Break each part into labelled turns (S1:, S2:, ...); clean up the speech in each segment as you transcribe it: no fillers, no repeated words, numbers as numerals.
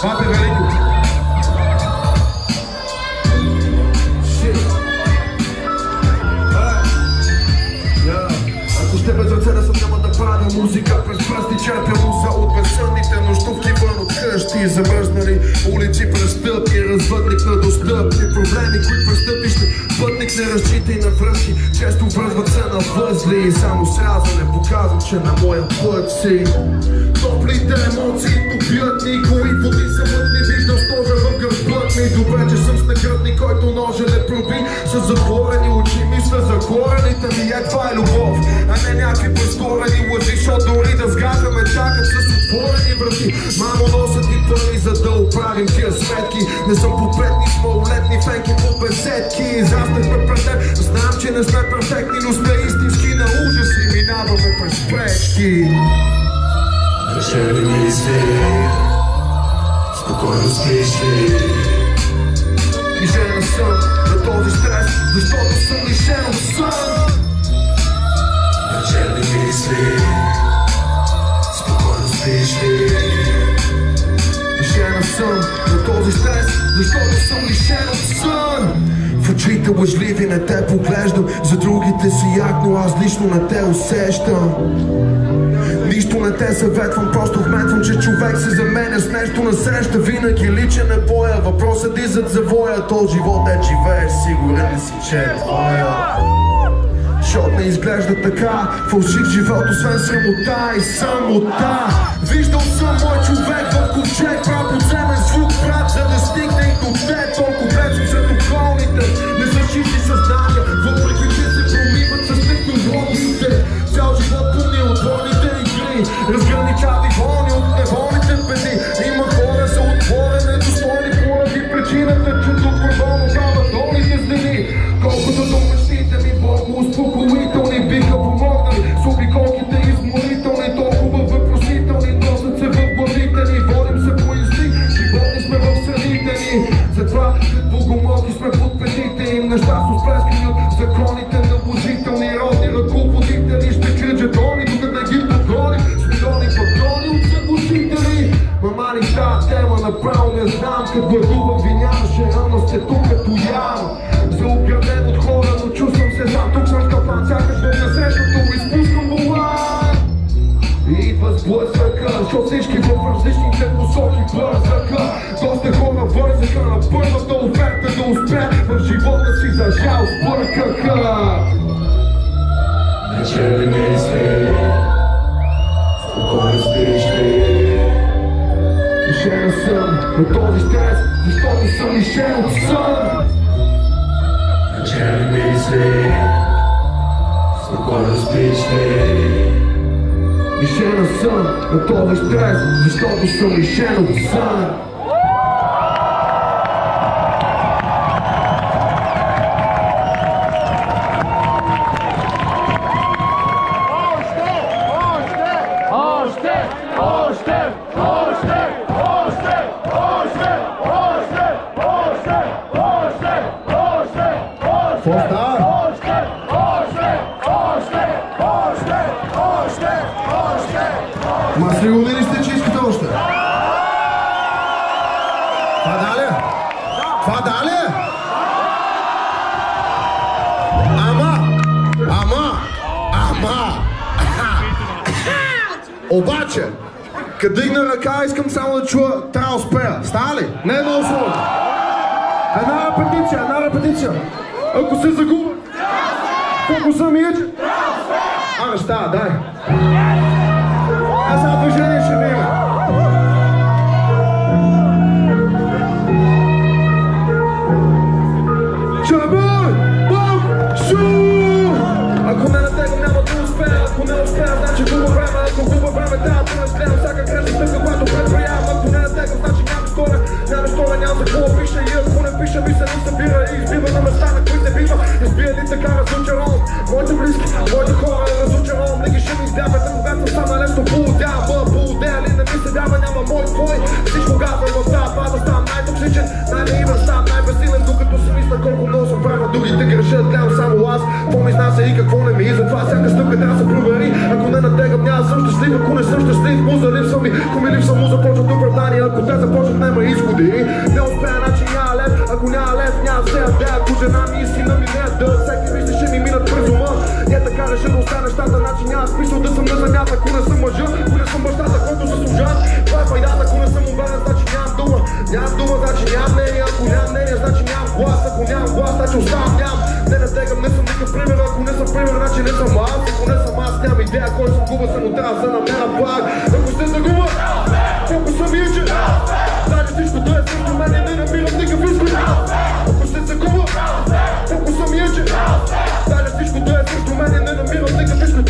S1: Бате велико! Ако ще без ръце да съм, няма да правя музика през пръсти, черпя муза от безсънните нощувки вън от къщи, замръзнали улици, престъпни, развъдник на достъпни проблеми, които престъпиш пътник, не разчитай на връзки, често връзват се на възли и само срязане показвам, че на моя път си. Топлите емоции топят никои води са мътни, виждам стожа в гърбът ми. Добре, че съм с негръдник, който ножа не проби. С затворени очи мисля за корените ми, това е любов, а не някакви прескорени лъжи, защото дори да сгаждаме чакат с отворени врати. Мамо, носят и пари, за да оправим тия сметки. Не съм попетни с малолетни фенки по беседки. Израснахме пред теб, знам, че не сме перфектни, но сме истински на ужас и минаваме през пречки.
S2: Вечерни мисли, спокойно спиш ли?
S1: Лишен съм на този стрес, защото съм лишен от сън.
S2: Вечерни мисли, спокойно спиш ли?
S1: Лишен съм на този стрес, защото съм лишен от сън. В очите лъжливи не те поглеждам, за другите си як, но аз лично не те усещам. Нищо не те съветвам, просто вметвам, че човек се заменя с нещо насреща. Винаги личен е боя, въпросът и зад завоя. Този живот е живееш, сигурен ли си, че е твоя? Защото не изглежда така, фалшив живот, освен срамота и самота. Виждал съм мой човек в ковчег, прав подземен звук, брат, за да стигне и до те. Толкова бледно сред околните, не са чисти съзнания, въпреки че се промиват с технологиите. Цял живот помни отборните игри, разграничави вони от неволните беди. Има хора за отворен, недостойни поради причината, че тук първоно дават долните злини. Колкото до мечтите ми, Богу успокоителни биха помогнали. С обиколките изморителни, толкова въпросителни, носят се в главите ни. Водим се по инстинкт, животни сме в средите ни. Затова като богомолки сме под петите им. Неща са сплескани от законите на положителни родни ръководители. Ще крият жетони, докато не ги подгоним. С милиони патрони от съгласители. Мамани тази тема направо не знам. Като гладувам ви нямаше, ама сте тук като ям. Заобграден от хора, но чувствам се зам. Тук съм скапан, сякаш в насрещното изпускам волан. И идва сблъсъка, защото всички в различните посоки бързака. Доста хора вързаха на първата оферта да успеят в живота си, за жал сбъркаха.
S2: Вечерни мисли, спокойно спиш ли?
S1: Лишен съм на този стрес, защото съм лишен от сън.
S2: Вечерни мисли, спокойно спиш ли?
S1: Лишен съм на този стрес, защото съм лишен от сън. Ма сигурни ли сте, че искате още? Това да ли? Това да ли? Обаче, като дигна ръка, искам само да чуя, трябва да успея. Става ли? Не е много сложно. Една репетиция. Ако се загубя, фокуса ми е, че... Ага, става, дай. Аз за движение ще ми има. Чабой! Бог! Шу! Ако не натегна, няма да успея. Ако не успея, значи губа време. Ако губа време, трябва да разгледам всяка грешна стъпка, която предприемам. Ако не натегна, значи няма скоро. Няма за какво пиша. И ако не пиша, ми се не събира. И избива на места, на които не бива. Избия ли така разочарован? Моите близки, моите хора разочарован. Не ги ще ми издяват, когато съм сам на нещо полудея ли не ми се дава, няма мой твой. Всичко казвам в тази фаза, ставам най-токсичен, най-наивен, ставам най-безсилен, докато си мисля колко много съм правил. Другите грешат, гледам само аз, какво ми изнася и какво не ми. И затова всяка стъпка трябва да се провери. Ако не натегам, няма съм щастлив, ако не съм щастлив, муза липсва ми. Ако ми липсва муза, почват оправдания. Ако те започват, няма ли? Не успея, значи няма лев. Ако няма лев, няма се яде. Ако жена ми истина ми не е дъл, всеки мисли ще ми минат през ума. Не така реша да остане нещата, значи няма смисъл да съм на земята. Ако не съм мъжа, ако не съм бащата, който заслужава. Това е пайдата, ако не съм уверен, значи нямам дума. Нямам дума, значи нямам мнение. Ако нямам мнение, значи нямам глас. Ако нямам глас, значи оставам нямам. Не натегам, не съм никакъв пример. Ако не съм пример, значи не съм аз. Ако не съм аз, нямам идея, кой съм губа, само трябва да се намеря пак. Ако сте загуба, колко съм вичен. Значи всичко да е срещу мен и не намирам никакъв изход. Ако сте загуба, колко съм ячен. Значи всичко да е срещу мен и не намирам никакъв изход.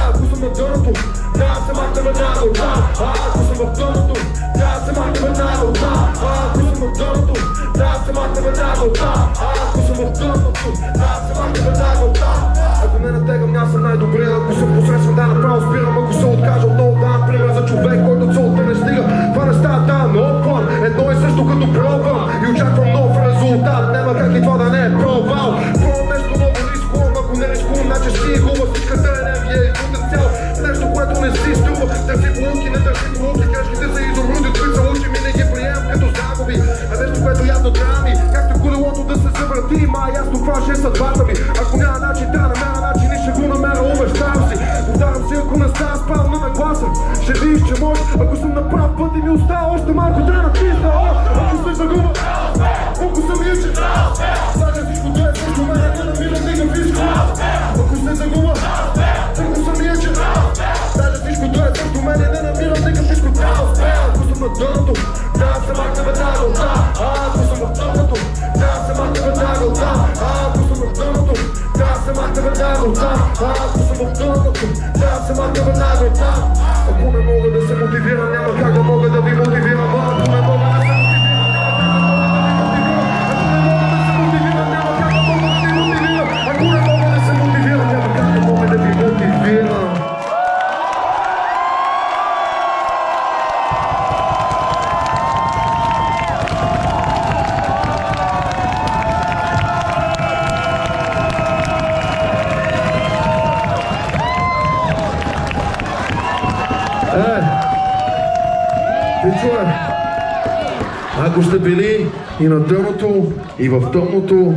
S1: Ако съм на дъното, трябва да се махна веднага оттам. Ако съм в дъното, трябва да се махна веднага оттам. Ако съм в дъното, трябва да се махна веднага оттам. Ако съм в дъното, трябва да се махна веднага оттам. Ако не натегам, няма съм най-добрия. Ако съм посредствен, да направо спирам. Ако се откажа, отново давам пример за човек, който целта не стига. Това не става, да, нов план. Едно и също като пробвам и очаквам нов резултат. Няма как и това да не е провал. Пробвам нещо ново, рискувам. Ако не рискувам, значи си е губа. Всичката енергия и потенциал. Нещо, което не си струва. Държи полуки, не държи полуки. Грешките са изумруди, които са лучи, ми не ги приемам като загуби. А нещо, което явно трябва ми, както колелото да се завърти. Ма ясно това ще е съдбата ми. Ако няма начин, да намеря начин и ще го намеря, обещавам си. Повтарям си, ако не става спал на нагласа, ще видиш, че може. Ако съм на прав път и ми остава още малко, трябва да пизда. Ако се загуба, колко съм ячен. Значи всичко да е срещу мен, не намирам никакъв изход. Ако се загуба, колко съм ячен. Значи всичко да е срещу мен, не намирам никакъв изход. Ако съм на дъното, трябва да се махна веднага оттам. Ако съм в дъното, трябва да се махна веднага оттам. Ако съм в дъното, трябва да се махна веднага оттам. Ако съм в дъното, трябва да се махна веднага оттам. Ако не мога да се мотивирам, няма как да мога да ви мотивирам. Ако не мога да се мотивирам, няма как да мога да ви мотивирам. Ако не мога да се мотивирам, няма как да мога да ви мотивирам. Чуе, ако сте били и на дъното, и в тъмното,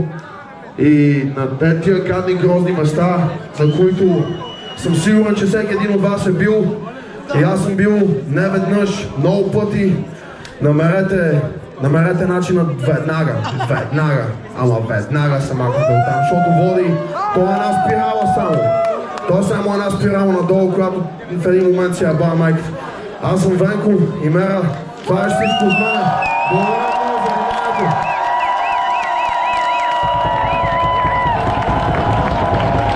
S1: и на тия гадни грозни места, за които съм сигурен, че всеки един от вас е бил, и аз съм бил не веднъж, много пъти, намерете начина веднага, ама веднага се махнете оттам, защото води, то е една спирала само. То е само една спирала надолу, която в един момент си я бая майката. Аз съм Венко и Мера. Това е всичко от мен. Благодаря.